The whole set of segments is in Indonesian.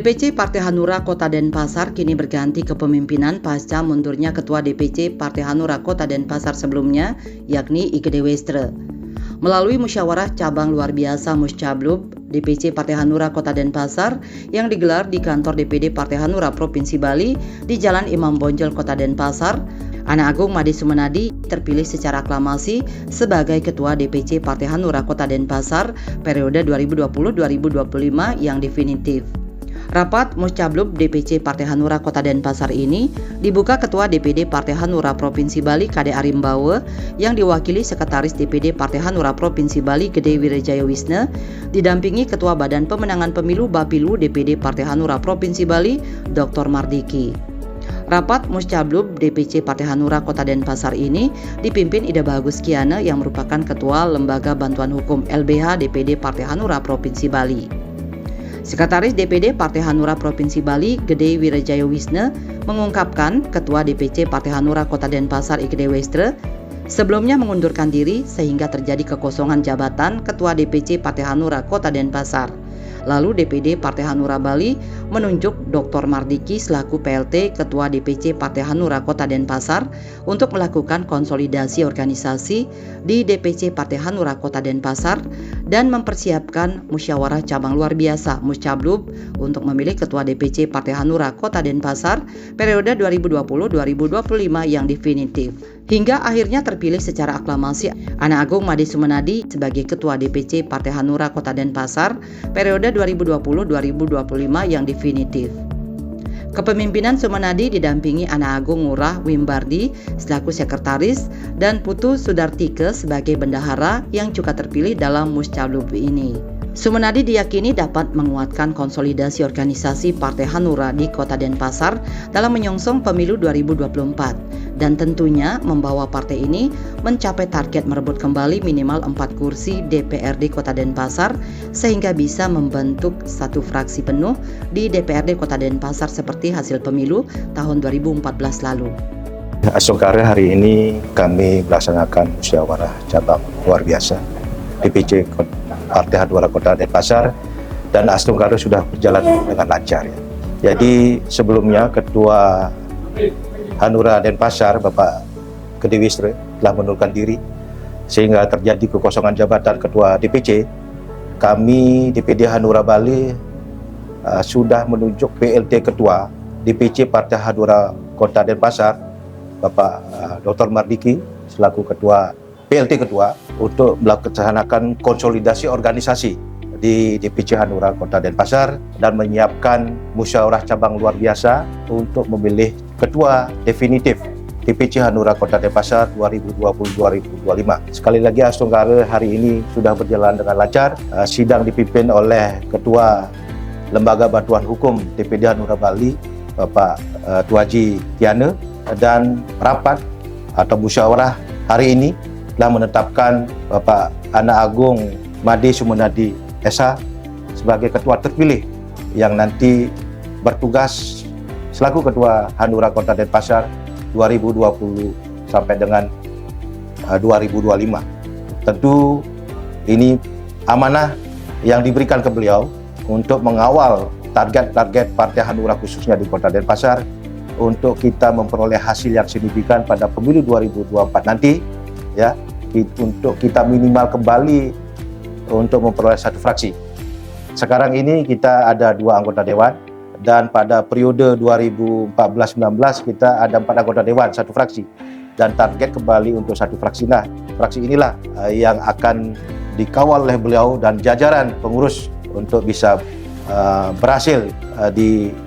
DPC Partai Hanura Kota Denpasar kini berganti kepemimpinan pasca mundurnya Ketua DPC Partai Hanura Kota Denpasar sebelumnya, yakni Igede Westre. Melalui musyawarah cabang luar biasa Muscablub DPC Partai Hanura Kota Denpasar yang digelar di kantor DPD Partai Hanura Provinsi Bali di Jalan Imam Bonjol Kota Denpasar, Ana Agung Made Sumenadi terpilih secara aklamasi sebagai Ketua DPC Partai Hanura Kota Denpasar periode 2020-2025 yang definitif. Rapat Muscablub DPC Partai Hanura Kota Denpasar ini dibuka Ketua DPD Partai Hanura Provinsi Bali Kade Arimbawe yang diwakili Sekretaris DPD Partai Hanura Provinsi Bali Gede Wirejaya Wisne, didampingi Ketua Badan Pemenangan Pemilu Bapilu DPD Partai Hanura Provinsi Bali Dr. Mardiki. Rapat Muscablub DPC Partai Hanura Kota Denpasar ini dipimpin Ida Bagus Kiana yang merupakan Ketua Lembaga Bantuan Hukum LBH DPD Partai Hanura Provinsi Bali. Sekretaris DPD Partai Hanura Provinsi Bali Gede Wirejaya Wisne mengungkapkan Ketua DPC Partai Hanura Kota Denpasar Igede Westre sebelumnya mengundurkan diri sehingga terjadi kekosongan jabatan Ketua DPC Partai Hanura Kota Denpasar. Lalu DPD Partai Hanura Bali menunjuk Dr. Mardiki selaku PLT Ketua DPC Partai Hanura Kota Denpasar untuk melakukan konsolidasi organisasi di DPC Partai Hanura Kota Denpasar dan mempersiapkan musyawarah cabang luar biasa Muscablub untuk memilih Ketua DPC Partai Hanura Kota Denpasar periode 2020-2025 yang definitif. Hingga akhirnya terpilih secara aklamasi Ana Agung Made Sumenadi sebagai Ketua DPC Partai Hanura Kota Denpasar periode 2020-2025 yang definitif. Kepemimpinan Sumenadi didampingi Ana Agung Ngurah Wimbardi selaku sekretaris dan Putu Sudartike sebagai bendahara yang juga terpilih dalam Muscablub ini. Sumenadi diyakini dapat menguatkan konsolidasi organisasi Partai Hanura di Kota Denpasar dalam menyongsong pemilu 2024 dan tentunya membawa partai ini mencapai target merebut kembali minimal 4 kursi DPRD Kota Denpasar sehingga bisa membentuk satu fraksi penuh di DPRD Kota Denpasar seperti hasil pemilu tahun 2014 lalu. Asokare hari ini kami melaksanakan musyawarah cabang luar biasa DPC Partai Hanura Kota Denpasar dan Asokare sudah berjalan dengan lancar. Jadi sebelumnya Ketua Hanura Denpasar Bapak Gede Westre telah mengundurkan diri sehingga terjadi kekosongan jabatan Ketua DPC. Kami DPD Hanura Bali sudah menunjuk PLT Ketua DPC Partai Hanura Kota Denpasar Bapak Dr. Mardiki selaku Ketua PLT Ketua untuk melaksanakan konsolidasi organisasi di DPC Hanura Kota Denpasar dan menyiapkan musyawarah cabang luar biasa untuk memilih Ketua definitif DPC Hanura Kota Denpasar 2020-2025. Sekali lagi Asokare hari ini sudah berjalan dengan lancar. Sidang dipimpin oleh Ketua Lembaga Bantuan Hukum DPD Hanura Bali Bapak Tuaji Tiana dan rapat atau musyawarah hari ini telah menetapkan Bapak Ana Agung Made Sumenadi SH sebagai Ketua terpilih yang nanti bertugas selaku Ketua Hanura Kota Denpasar 2020 sampai dengan 2025. Tentu ini amanah yang diberikan ke beliau untuk mengawal target-target Partai Hanura khususnya di Kota Denpasar untuk kita memperoleh hasil yang signifikan pada pemilu 2024 nanti, ya, untuk kita minimal kembali untuk memperoleh satu fraksi. Sekarang ini kita ada 2 anggota dewan dan pada periode 2014-19 kita ada 4 anggota dewan, satu fraksi dan target kembali untuk satu fraksi. Nah, fraksi inilah yang akan dikawal oleh beliau dan jajaran pengurus untuk bisa berhasil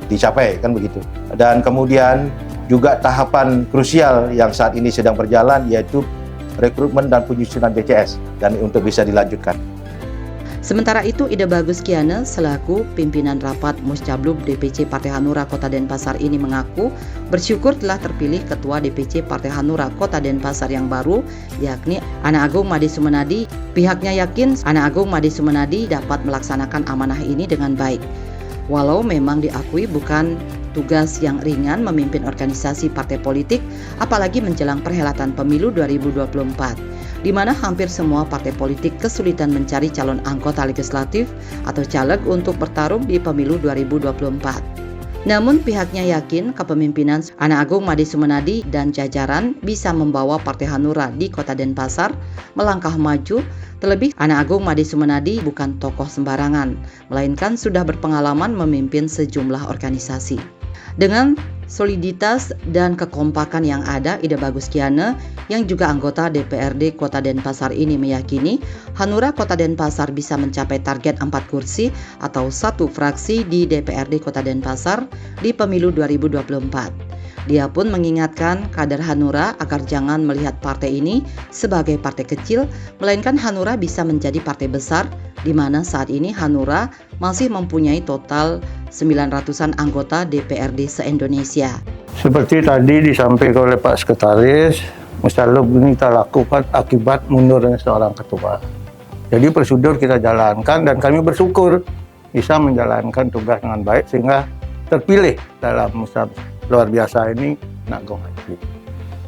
dicapai, kan begitu. Dan kemudian juga tahapan krusial yang saat ini sedang berjalan yaitu rekrutmen dan penyusunan DCS dan untuk bisa dilanjutkan. Sementara itu, Ida Bagus Kiana selaku pimpinan rapat Muscablub DPC Partai Hanura Kota Denpasar ini mengaku bersyukur telah terpilih Ketua DPC Partai Hanura Kota Denpasar yang baru, yakni Ana Agung Made Sumenadi. Pihaknya yakin Ana Agung Made Sumenadi dapat melaksanakan amanah ini dengan baik. Walau memang diakui bukan tugas yang ringan memimpin organisasi partai politik, apalagi menjelang perhelatan pemilu 2024. di mana hampir semua partai politik kesulitan mencari calon anggota legislatif atau caleg untuk bertarung di pemilu 2024. Namun pihaknya yakin kepemimpinan Anak Agung Made Sumenadi dan jajaran bisa membawa Partai Hanura di Kota Denpasar melangkah maju. Terlebih Anak Agung Made Sumenadi bukan tokoh sembarangan, melainkan sudah berpengalaman memimpin sejumlah organisasi. Dengan soliditas dan kekompakan yang ada, Ida Bagus Kiana yang juga anggota DPRD Kota Denpasar ini meyakini Hanura Kota Denpasar bisa mencapai target 4 kursi atau 1 fraksi di DPRD Kota Denpasar di pemilu 2024. Dia pun mengingatkan kader Hanura agar jangan melihat partai ini sebagai partai kecil, melainkan Hanura bisa menjadi partai besar, di mana saat ini Hanura masih mempunyai total 900-an anggota DPRD se-Indonesia. Seperti tadi disampaikan oleh Pak Sekretaris, Mustalub ini kita lakukan akibat mundurnya seorang ketua. Jadi prosedur kita jalankan dan kami bersyukur bisa menjalankan tugas dengan baik sehingga terpilih dalam musyawarah luar biasa ini Anak Agung Haji.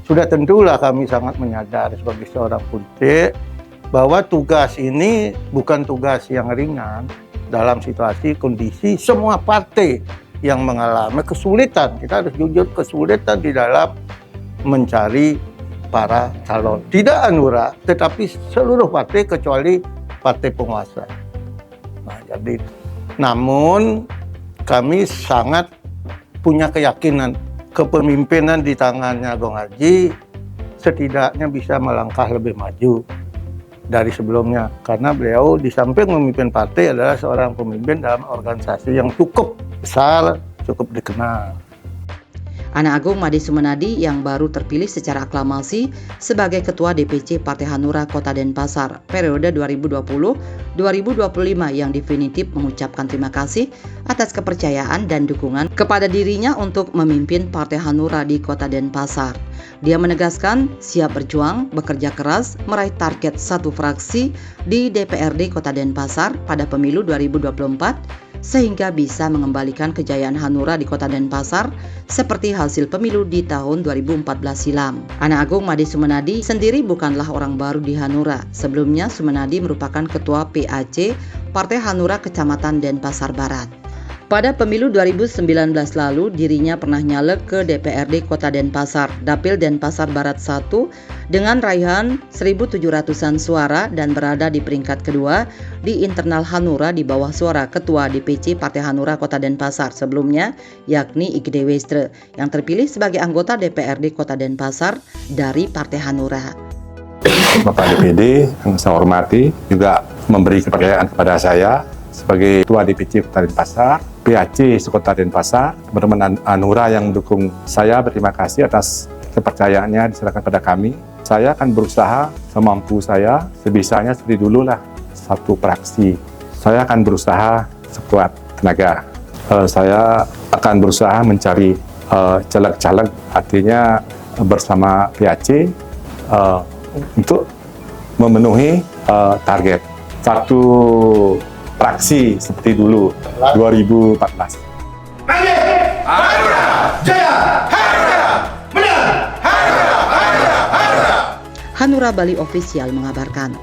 Sudah tentulah kami sangat menyadari sebagai seorang politik bahwa tugas ini bukan tugas yang ringan dalam situasi kondisi semua partai yang mengalami kesulitan. Kita harus jujur, kesulitan di dalam mencari para calon. Tidak Hanura, tetapi seluruh partai kecuali partai penguasa. Nah, jadi namun kami sangat punya keyakinan kepemimpinan di tangannya Agung Haji setidaknya bisa melangkah lebih maju dari sebelumnya, karena beliau di samping memimpin partai adalah seorang pemimpin dalam organisasi yang cukup besar, cukup dikenal. Anak Agung Made Sumenadi yang baru terpilih secara aklamasi sebagai Ketua DPC Partai Hanura Kota Denpasar periode 2020-2025 yang definitif mengucapkan terima kasih atas kepercayaan dan dukungan kepada dirinya untuk memimpin Partai Hanura di Kota Denpasar. Dia menegaskan siap berjuang, bekerja keras, meraih target 1 fraksi di DPRD Kota Denpasar pada pemilu 2024 sehingga bisa mengembalikan kejayaan Hanura di Kota Denpasar seperti hasil pemilu di tahun 2014 silam. Anak Agung Made Sumenadi sendiri bukanlah orang baru di Hanura. Sebelumnya Sumenadi merupakan Ketua PAC Partai Hanura Kecamatan Denpasar Barat. Pada pemilu 2019 lalu, dirinya pernah nyalek ke DPRD Kota Denpasar, Dapil Denpasar Barat 1 dengan raihan 1.700-an suara dan berada di peringkat kedua di internal Hanura di bawah suara Ketua DPC Partai Hanura Kota Denpasar sebelumnya, yakni Igede Westre, yang terpilih sebagai anggota DPRD Kota Denpasar dari Partai Hanura. Bapak DPD yang saya hormati juga memberi kepercayaan kepada saya sebagai Ketua DPC Kota Denpasar, PAC Sekota Denpasar, teman-teman Hanura yang mendukung saya, berterima kasih atas kepercayaannya diserahkan pada kami. Saya akan berusaha semampu saya, sebisanya seperti dulu lah, 1 fraksi. Saya akan berusaha sekuat tenaga. Saya akan berusaha mencari caleg-caleg, artinya bersama PAC untuk memenuhi target 1 fraksi seperti dulu 2014. Hanura Jaya, Hanura menang, Hanura. Hanura Bali Official mengabarkan.